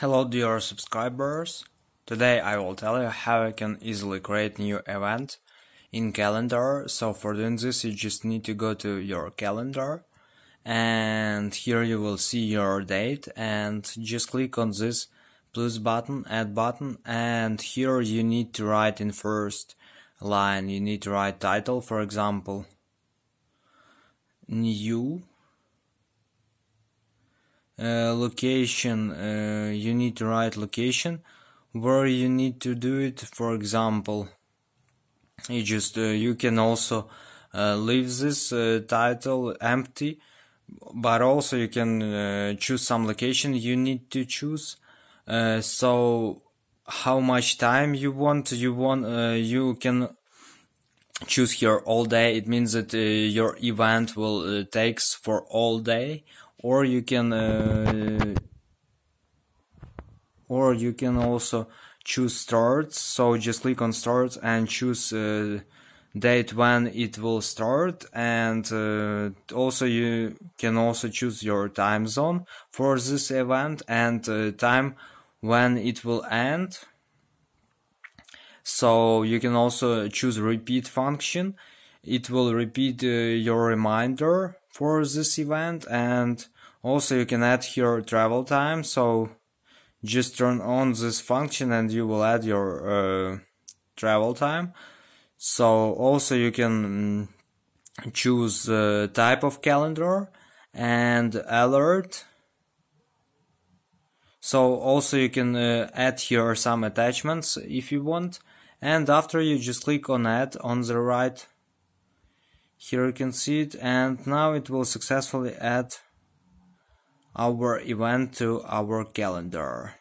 Hello dear subscribers, today I will tell you how you can easily create new event in calendar. So for doing this you just need to go to your calendar and here you will see your date and just click on this plus button, add button, and here you need to write in first line, you need to write title, for example, new. Location, you need to write location where you need to do it. For example, you can also leave this title empty, but also you can choose some location you need to choose. So how much time you want, you can choose here all day. It means that your event will takes for all day, or you can also choose starts. So just click on start and choose date when it will start, and also you can also choose your time zone for this event and time when it will end. So you can also choose repeat function. It will repeat your reminder for this event, and also you can add here travel time. So just turn on this function and you will add your travel time. So also you can choose type of calendar and alert. So also you can add here some attachments if you want, and after you just click on add on the right. Here you can see it, and now it will successfully add our event to our calendar.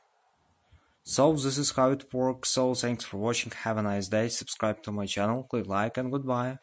So this is how it works. So thanks for watching, have a nice day, subscribe to my channel, click like, and goodbye.